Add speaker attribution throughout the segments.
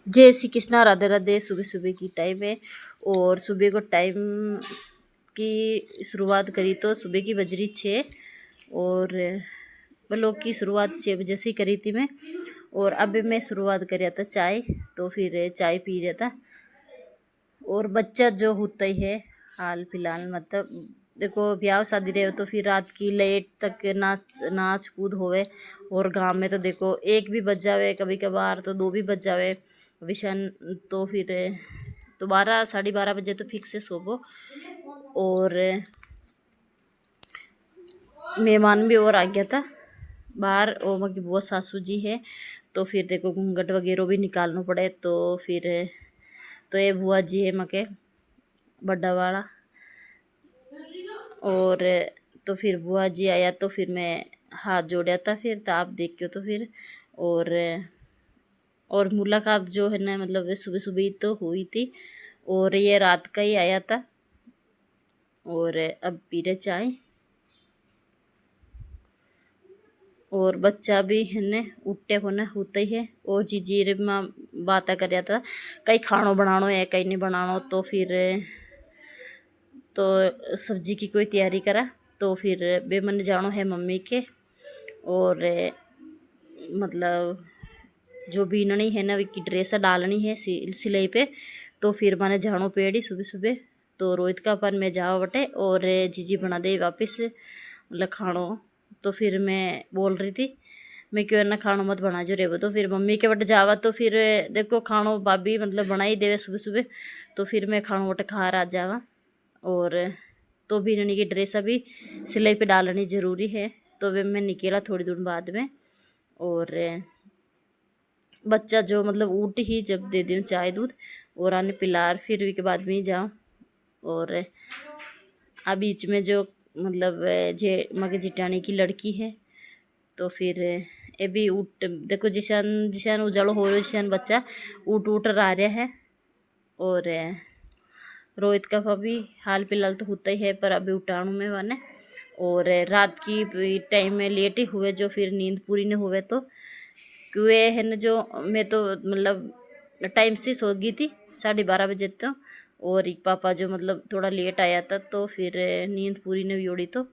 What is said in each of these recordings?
Speaker 1: जय श्री कृष्णा, राधे राधे। सुबह सुबह की टाइम है और सुबह को टाइम की शुरुआत करी तो सुबह की बज रही 6 और ब्लॉग की शुरुआत 6 बजे से करी थी मैं। और अब मैं शुरुआत कर रहा था चाय, तो फिर चाय पी रहा था। और बच्चा जो होता ही है हाल फिलहाल, मतलब देखो ब्याह शादी रहे तो फिर रात की लेट तक नाच नाच कूद होवे। और गांव में तो देखो 1 भी बज जावे, कभी कभार तो 2 भी बज जावे विशन। तो फिर तो 12 साढ़े 12 बजे तो फिक्स से सोबो। और मेहमान भी और आ गया था बाहर, और मकी बहुत सासू जी है, तो फिर देखो घूंघट वगैरह भी निकालना पड़े। तो फिर तो ये बुआ जी है मके बड़ा वाला। और तो फिर बुआ जी आया तो फिर मैं हाथ जोड़ा था, फिर तो आप देख के तो फिर और मुलाकात जो है ना, मतलब सुबह सुबह ही तो हुई थी और ये रात का ही आया था। और अब पी रहे चाय। और बच्चा भी है ने उठे होना होता ही है। और जीजी माँ बात कर रहा था कहीं खानो बनानो है कहीं नहीं बनानो। तो फिर तो सब्जी की कोई तैयारी करा। तो फिर बेमन जानो है मम्मी के। और मतलब जो बीननी है ना की ड्रेस डालनी है सिलाई पे। तो फिर मैंने जानो पेड़ी सुबह सुबह। तो रोहित का पर मैं जाओ बटे और जीजी बना दे वापस मतलब खानो। तो फिर मैं बोल रही थी मैं क्यों ना खानो मत बना जो रे। तो फिर मम्मी के बट जावा तो फिर देखो खानो भाभी मतलब बना ही देवे सुबह सुबह। तो फिर मैं खानो बट खा आ जावा। और तो बीननी की ड्रेस अभी सिलाई पे डालनी ज़रूरी है। तो वे मैं निकला थोड़ी देर बाद में। और बच्चा जो मतलब ऊट ही जब दे दूँ चाय दूध और आने पिलार फिर भी के बाद में जाऊँ। और अब बीच में जो मतलब जे मगे जिटानी की लड़की है। तो फिर ये भी ऊट देखो जिसान जिसान उजालो हो रहा है, जिसान बच्चा ऊट ऊट रहा है। और रोहित का भी हाल फिलहाल तो होता ही है, पर अभी उठाणु में बने। और रात की टाइम में लेट ही हुए जो फिर नींद पूरी नहीं हुए। तो क्यों है न जो मैं तो मतलब टाइम से सो गई थी 12:30 बजे तो। और एक पापा जो मतलब थोड़ा लेट आया था तो फिर नींद पूरी नहीं उड़ी। तो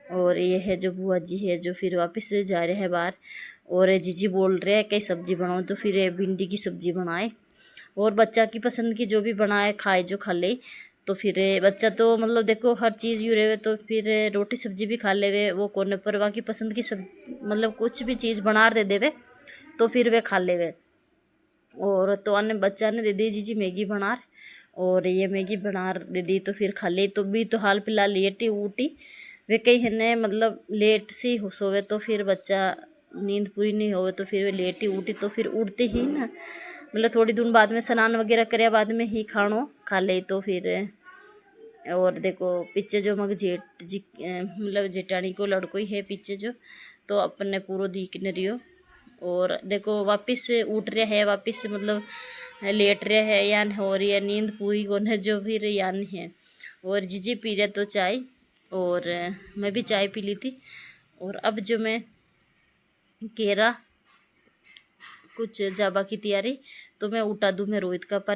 Speaker 1: और ये है जो बुआ जी है जो फिर वापस से जा रहे हैं बाहर। और जीजी बोल रहे हैं कई सब्जी बनाओ, तो फिर भिंडी की सब्जी बनाए। और बच्चा की पसंद की जो भी बनाए खाए जो खा ले। तो फिर बच्चा तो मतलब देखो हर चीज़ यूँ रहे तो फिर रोटी सब्जी भी खा ले वे वो कोने पर बाकी पसंद की सब मतलब कुछ भी चीज़ बना दे देवे तो फिर वे खा ले वे। और तो अन्य बच्चा ने दे दी जीजी मैगी बना। और ये मैगी बना दे दी तो फिर खा ले। तो भी तो हाल फिलहाल लेटी ऊटी वे कहीं है ने मतलब लेट सी सोवे। तो फिर बच्चा नींद पूरी नहीं होवे तो फिर वे लेटी उठी तो फिर उड़ते ही ना मतलब थोड़ी दिन बाद में स्नान वगैरह करे बाद में ही खानो खा ले। तो फिर और देखो पीछे जो मग जेठ जी मतलब जेठानी को लड़को ही है पीछे जो। तो अपने पूरा दिख न रही हो। और देखो वापस उठ रहा है वापस मतलब लेट रहा है या हो रही है नींद पूरी कोने जो फिर या नहीं है। और जीजी पी रहे तो चाय और मैं भी चाय पी ली थी। और अब जो मैं केरा कुछ जाबा की तैयारी तो मैं उठा दूँ मैं रोहित का पा।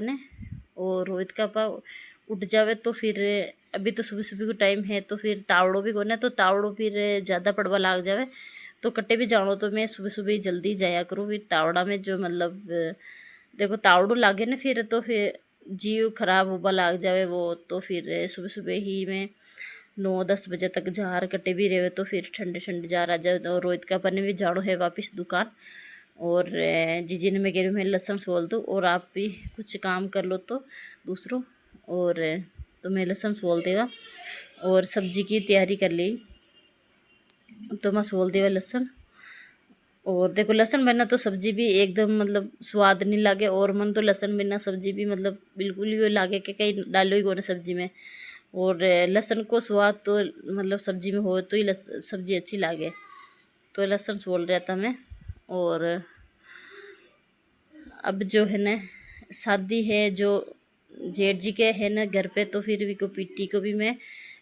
Speaker 1: और रोहित का पा उठ जावे तो फिर अभी तो सुबह सुबह को टाइम है तो फिर तावड़ो भी कोने तो तावड़ो फिर ज़्यादा पड़वा लाग जावे। तो कट्टे भी जानो तो मैं सुबह सुबह जल्दी जाया करूँ। फिर तावड़ा में जो मतलब देखो तावड़ो लागे ना फिर तो फिर जीव खराब होबा लाग जावे वो। तो फिर सुबह सुबह ही मैं 9-10 बजे तक जार कटे भी रहे तो फिर ठंडे ठंडे जार आ जाए। और रोहित का पन्ने भी जाड़ो है वापस दुकान। और जीजी ने मैं कह रही हूँ मैं लहसुन सोल दूँ और आप भी कुछ काम कर लो तो दूसरों। और तो मैं लहसुन सोल देगा और सब्जी की तैयारी कर ली। तो मैं सोल देवा लहसुन। और देखो लहसुन बिना तो सब्जी भी एकदम मतलब स्वाद नहीं लागे। और मन तो लहसुन बिना सब्जी भी मतलब बिल्कुल ही लागे कि कहीं डालो ही को ना सब्जी में। और लहसुन को स्वाद तो मतलब सब्जी में हो तो ही सब्जी अच्छी लागे। तो लहसुन सोल रहा था मैं। और अब जो है ना शादी है जो जेठ जी के है ना घर पे। तो फिर भी को पिट्टी को भी मैं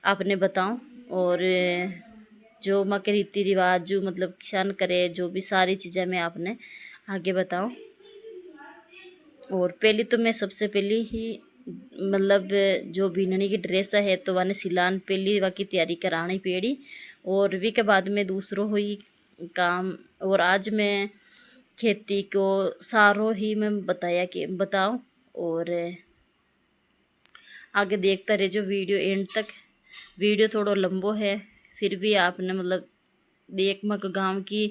Speaker 1: आपने बताऊं। और जो माँ के रीति रिवाज जो मतलब किसान करे जो भी सारी चीज़ें मैं आपने आगे बताऊं। और पहले तो मैं सबसे पहले ही मतलब जो बीननी की ड्रेस है तो वाने सिलान पहली वाकी तैयारी करानी पेड़ी। और वी के बाद में दूसरों हुई काम। और आज मैं खेती को सारो ही मैं बताया कि बताऊं। और आगे देखता रहे जो वीडियो एंड तक। वीडियो थोड़ा लंबो है फिर भी आपने मतलब देख मक गांव की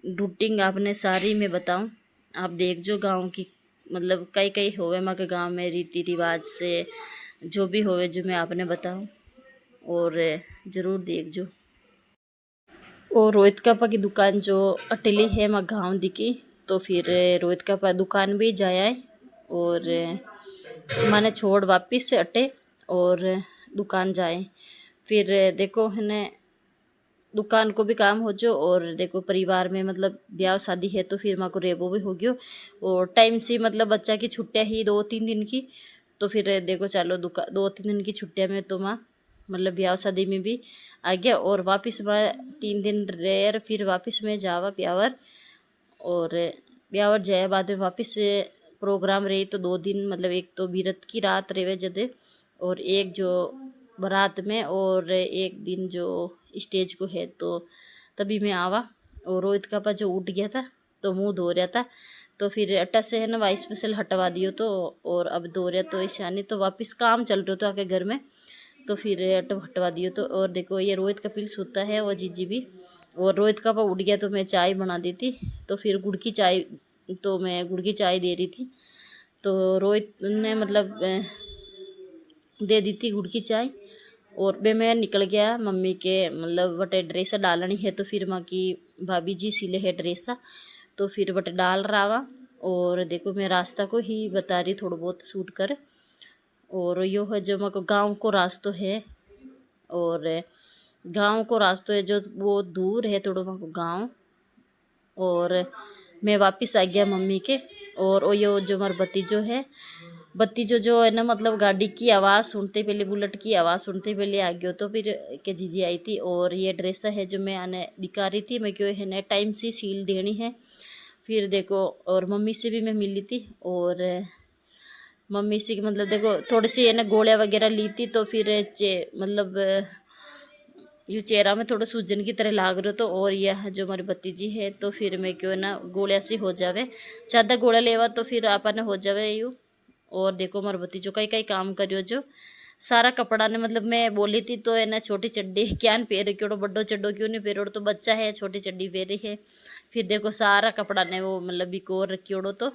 Speaker 1: रूटीन आपने सारी मैं बताऊं। आप देख जो गांव की मतलब कई कई होवे मक गांव में रीति रिवाज से जो भी होवे जो मैं आपने बताऊं। और ज़रूर देख जो। और रोहित कापा की दुकान जो अटेली है मैं गाँव दिखी। तो फिर रोहित कापा दुकान भी जाया है। और मैंने छोड़ वापिस से अटे और दुकान जाए। फिर देखो है न दुकान को भी काम हो जो। और देखो परिवार में मतलब ब्याह शादी है तो फिर माँ को रेबो भी हो गयो। और टाइम से मतलब बच्चा की छुट्टियाँ ही 2-3 दिन की। तो फिर देखो चलो 2-3 दिन की छुट्टियाँ में तो माँ मतलब ब्याह शादी में भी आ गया। और वापस मैं 3 दिन रेर फिर वापस मैं जावा ब्यावर। और ब्यावर जाए बाद में वापस प्रोग्राम रही तो 2 दिन मतलब एक तो बीरत की रात रेवे जदे और एक जो बारात में और एक दिन जो स्टेज को है। तो तभी मैं आवा। और रोहित का पा जो उठ गया था तो मुंह धो रहा था। तो फिर अट्टा से है ना वाइस स्पेशल हटवा दियो तो। और अब धो रहा तो ईशानी तो वापस काम चल रहा था आके घर में। तो फिर अट्टा हटवा दियो तो। और देखो ये रोहित का पिल सोता है वो जीजी भी। और रोहित का पा उठ गया तो मैं चाय बना दी थी। तो फिर गुड़ की चाय तो मैं गुड़ की चाय दे रही थी। तो रोहित ने मतलब दे दी थी गुड़ की चाय। और बे मैं निकल गया मम्मी के मतलब वटे ड्रेस डालनी है। तो फिर माँ की भाभी जी सिले है ड्रेस। तो फिर वटे डाल रहा वा। और देखो मैं रास्ता को ही बता रही थोड़ा बहुत शूट कर। और यो है जो माँ को गाँव को रास्ता है। और गांव को रास्ता है जो वो दूर है थोड़ा माँ को गाँव। और मैं वापस आ गया मम्मी के। और यो जो हमारा भतीजो है भतीजो जो है ना मतलब गाड़ी की आवाज़ सुनते पहले बुलेट की आवाज़ सुनते पहले आ गयो। तो फिर के जीजी आई थी। और ये ड्रेस है जो मैं आने दिखा रही थी मैं क्यों है ना टाइम से सील देनी है। फिर देखो और मम्मी से भी मैं मिली थी। और मम्मी से मतलब देखो थोड़ी सी है ना गोलियाँ वगैरह ली थी। तो फिर मतलब ये चेहरा में थोड़ा सूजन की तरह लाग रहा तो। और यह जो हमारी भतीजी है तो फिर मैं क्यों ना गोलियाँ सी हो जावे ज़्यादा गोला लेवा तो फिर आपने हो जावे यूँ। और देखो हमारे भतीजो कई कई काम करियो जो सारा कपड़ा ने मतलब मैं बोली थी तो है ना छोटी चड्डी क्या पहन क्यों बड्डो चड्डो क्यों नहीं पहरो तो बच्चा है छोटी चड्डी पहरी है। फिर देखो सारा कपड़ा ने वो मतलब बिकोर रखियोड़ो तो।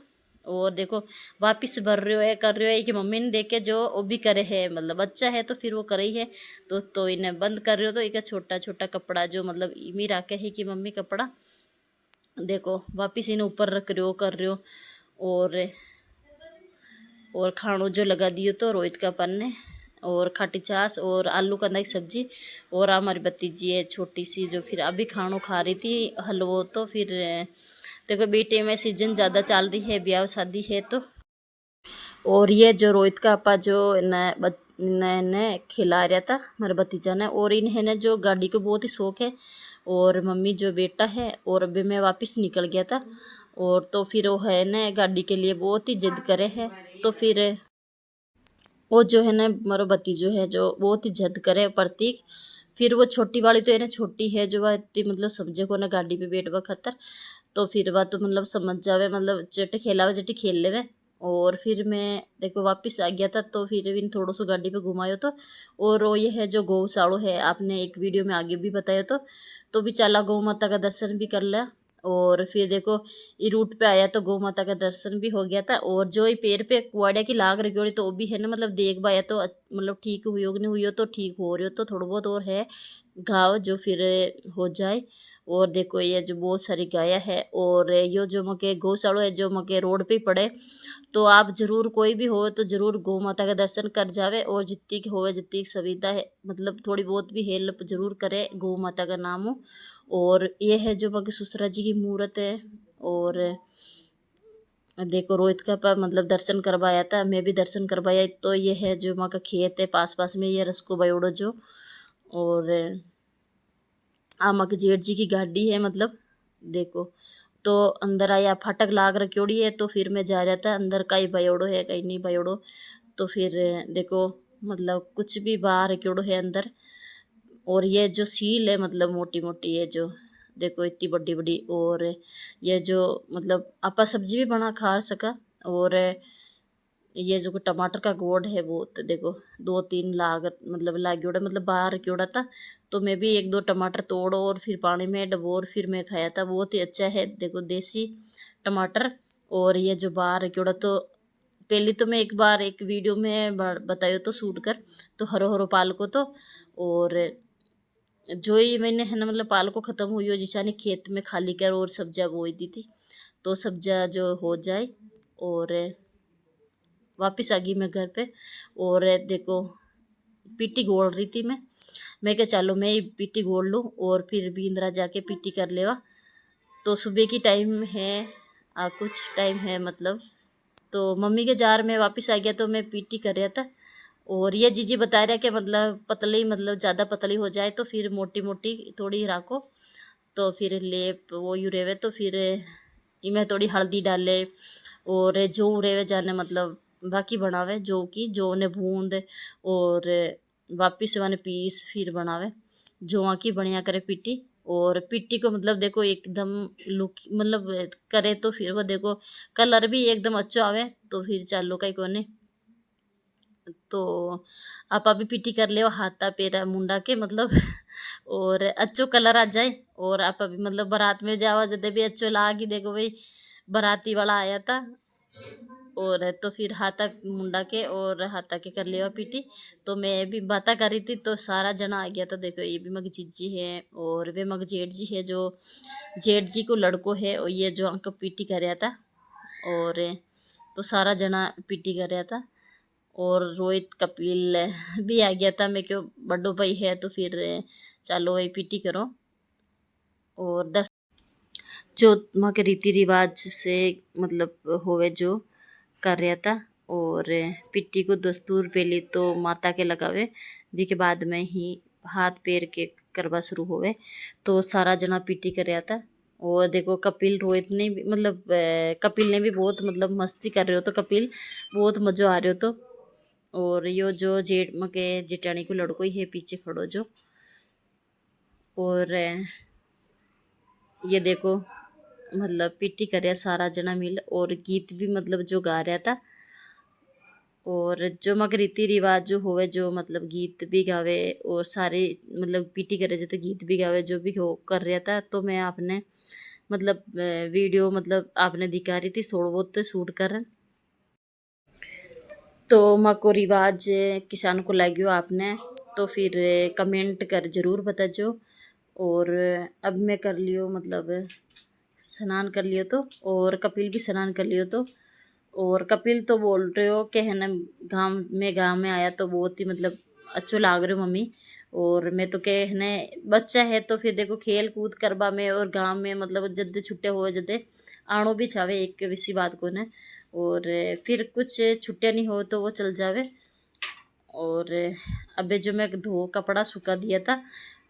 Speaker 1: और देखो वापिस भर रहे हो है कर रहे हो कि मम्मी ने देखे जो वो भी करे है मतलब बच्चा है तो फिर वो करे ही है। तो इन्हें बंद कर रहे हो तो एक छोटा छोटा कपड़ा जो मतलब इमी रखे है कि मम्मी कपड़ा देखो वापिस इन्हें ऊपर रख रहे हो कर रहे हो। और खाणो जो लगा दियो तो रोहित का पन ने। और खाटी छाछ और आलू कंदा की सब्जी। और हमारी भतीजी है छोटी सी जो फिर अभी खाणो खा रही थी हलवो। तो फिर देखो बेटे में सीजन ज़्यादा चल रही है ब्याह शादी है तो। और ये जो रोहित का अपा जो ने खिला रहा था मेरे भतीजा ने। और इन्हें ने जो गाड़ी को बहुत ही शौक है। और मम्मी जो बेटा है और अभी मैं वापस निकल गया था। और तो फिर वो है ना गाड़ी के लिए बहुत ही जिद करे है। तो फिर वो जो है ना मेरा भतीजो है जो बहुत ही जिद करे प्रतीक। फिर वो छोटी वाली तो है ना छोटी है जो वह इतनी मतलब समझे को ना गाड़ी पे बैठवा खतर। तो फिर वह तो मतलब समझ जावे मतलब जट खेलावे जटी खेल लेवे। और फिर मैं देखो वापस आ गया था तो फिर भी थोड़ा सा गाड़ी पे घुमायो तो। और वो ये है जो गौशाला है आपने एक वीडियो में आगे भी बताया तो भी चला गौ माता का दर्शन भी कर लिया। और फिर देखो ये रूट पे आया तो गौ माता का दर्शन भी हो गया था। और जो ये पैर पे कुआड़िया की लाग रही होड़ी तो वो भी है ना मतलब देख पाया तो मतलब ठीक हुई हो नहीं हुई हो तो ठीक हो रही हो तो थोड़ा बहुत और है घाव जो फिर हो जाए। और देखो ये जो बहुत सारी गाय है। और यो जो मके गौशाला है जो मके रोड पे पड़े। तो आप जरूर कोई भी हो तो जरूर गौ माता का दर्शन कर जावे। और जितनी की होवे जितनी की सुविधा है मतलब थोड़ी बहुत भी हेल्प जरूर करे गौ माता का नाम हो। और ये है जो मके सुसरा जी की मूर्त है। और देखो रोहित का पा मतलब दर्शन करवाया था मैं भी दर्शन करवाया। तो ये है जो माँ का खेत है पास पास में ये रसको बयोड़ो जो। और आमा के जेठ जी की गाड़ी है मतलब देखो। तो अंदर आया फाटक लाग रखियोड़ी है। तो फिर मैं जा रहा था अंदर, कहीं भयोड़ो है कहीं नहीं भयोड़ो। तो फिर देखो मतलब कुछ भी बाहर रखियोड़ो है अंदर। और ये जो सील है मतलब मोटी मोटी, ये जो देखो इतनी बड़ी बड़ी। और ये जो मतलब आपा सब्जी भी बना खा सका। और ये जो टमाटर का गोड है वो तो देखो 2-3 मतलब लाग्योड़ा, मतलब बाहर रखियोड़ा था। तो मैं भी 1-2 टमाटर तोड़ो और फिर पानी में डबो और फिर मैं खाया था, बहुत ही अच्छा है। देखो देसी टमाटर। और ये जो बाहर रखियोड़ा, तो पहले तो मैं एक बार एक वीडियो में बतायो तो शूट कर, तो हरो हरो पाल को तो। और जो ही मैंने है ना मतलब पाल को ख़त्म हुई हो जिसा ने खेत में खाली कर और सब्जियाँ बोई दी थी, तो सब्जियाँ जो हो जाए। और वापस आ गई मैं घर पे। और देखो पीटी गोल रही थी मैं क्या चलो मैं ही पीटी गोल लूँ और फिर बींद्रा जाके पीटी कर लेवा। तो सुबह की टाइम है, कुछ टाइम है मतलब। तो मम्मी के जार में वापस आ गया तो मैं पीटी कर रहा था। और ये जीजी बता रहा कि मतलब पतली, मतलब ज़्यादा पतली हो जाए तो फिर मोटी मोटी थोड़ी राखो, तो फिर लेप वो यूरेवे। तो फिर इमें थोड़ी हल्दी डाले और जो उरेवे जाने मतलब बाकी बनावे जो ने बूंद और वापिस वाने पीस फिर बनावे जो की बढ़िया करे पीटी। और पिट्टी को मतलब देखो एकदम लुक मतलब करे तो फिर वो देखो कलर भी एकदम अच्छा आवे, तो फिर चालो कहीं कोने। तो आप अभी पीटी कर ले हाथा पेरा मुंडा के मतलब और अच्छो कलर आ जाए। और आप अभी मतलब बारात में जावा जदे भी अच्छो लागी, देखो भाई बाराती वाला आया था। और तो फिर हाथा मुंडा के और हाथा के कर लिया पीटी। तो मैं भी बातें कर रही थी तो सारा जना आ गया। तो देखो ये भी मग जीजी है और वे मग जेठ जी है, जो जेठ जी को लड़को है, और ये जो अंक पीटी कर रहा था। और तो सारा जना पीटी कर रहा था। और रोहित कपिल भी आ गया था, मैं क्यों बड्डो भाई है तो फिर चलो वही पीटी करो। और दस जो वहाँ के रीति रिवाज से मतलब होवे जो कर रहा था। और पिट्टी को दस्तूर पहले तो माता के लगावे, वी के बाद में ही हाथ पैर के करवा शुरू होवे। तो सारा जना पिट्टी कर रहा था। और देखो कपिल रोहित ने भी मतलब कपिल ने भी बहुत मतलब मस्ती कर रहे हो, तो कपिल बहुत मज़ो आ रहे हो। तो और यो जो जेठ मके जेठानी को लड़को ही है पीछे खड़ो जो। और ये देखो मतलब पीटी कर सारा जना मिल, और गीत भी मतलब जो गा रहा था। और जो मग रीति रिवाज जो होवे जो मतलब गीत भी गावे और सारे मतलब पीटी करे जो तो गीत भी गावे जो भी हो कर रहा था। तो मैं आपने मतलब वीडियो मतलब आपने दिखा रही थी थोड़ा बहुत शूट कर। तो माँ को रिवाज किसान को लग्यो आपने तो फिर कमेंट कर जरूर बताजो। और अब मैं कर लियो मतलब स्नान कर लियो तो, और कपिल भी स्नान कर लियो तो। और कपिल तो बोल रहे हो कि है ना गाँव में आया तो बहुत ही मतलब अच्छो लाग रहे हो मम्मी। और मैं तो कह है ना बच्चा है तो फिर देखो खेल कूद करवा में और गाँव में मतलब जद्दे छुट्टे हो जद्दे आनो भी चावे एक विसी बात को न। और फिर कुछ छुट्टियाँ नहीं हो तो वो चल जावे। और अबे जो मैं धो कपड़ा सुखा दिया था,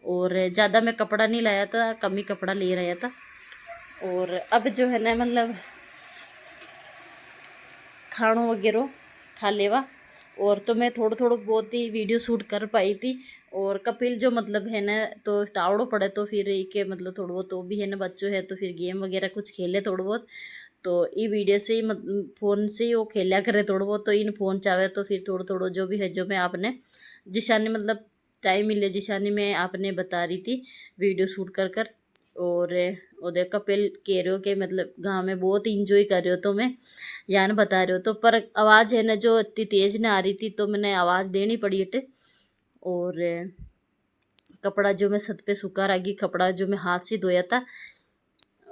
Speaker 1: और ज़्यादा मैं कपड़ा नहीं लाया था, कम ही कपड़ा ले रहा था। और अब जो है ना मतलब खानों वगैरह खा लेवा। और तो मैं थोड़ा थोड़ा बहुत ही वीडियो शूट कर पाई थी। और कपिल जो मतलब है ना तो तावड़ो पड़े तो फिर के मतलब थोड़ा बहुत वो भी है ना बच्चों है तो फिर गेम वगैरह कुछ खेले थोड़ा बहुत। तो ये वीडियो से ही फ़ोन से ही वो खेलिया करे थोड़ा बहुत। तो इन फ़ोन चाहे तो फिर थोड़ा थोड़ा जो भी है जो मैं आपने जिशाने मतलब टाइम मिले जिशाने मैं आपने बता रही थी वीडियो शूट कर कर। और उदय कपिल कह रहे हो कि मतलब गाँव में बहुत इंजॉय कर रहे हो, तो मैं यान बता रहे हो तो पर आवाज़ है ना जो इतनी तेज़ ना आ रही थी तो मैंने आवाज़ देनी पड़ी अटे। और कपड़ा जो मैं छत पे सूखा रही कपड़ा जो मैं हाथ से धोया था।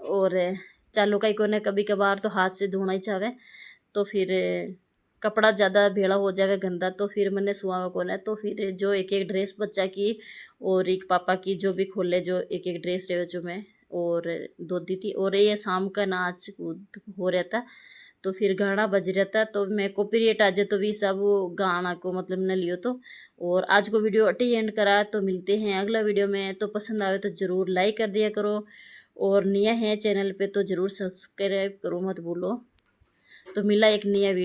Speaker 1: और चालू कई को ने कभी कभार तो हाथ से धोना ही चाहे, तो फिर कपड़ा ज़्यादा भेड़ा हो जाए गंदा तो फिर मैंने सुहा को ने तो फिर जो एक एक ड्रेस बच्चा की और एक पापा की जो भी खोले जो एक एक ड्रेस रहे जो मैं और धो दी थी। और ये शाम का नाच कूद हो रहा था तो फिर गाना बज रहा था तो मैं कॉपीराइट आ जाए तो भी सब गाना को मतलब न लियो तो। और आज को वीडियो अटी एंड करा तो मिलते हैं अगला वीडियो में। तो पसंद आवे तो ज़रूर लाइक कर दिया करो और नया है चैनल पे तो ज़रूर सब्सक्राइब करो मत भूलो। तो मिला एक नया वीडियो।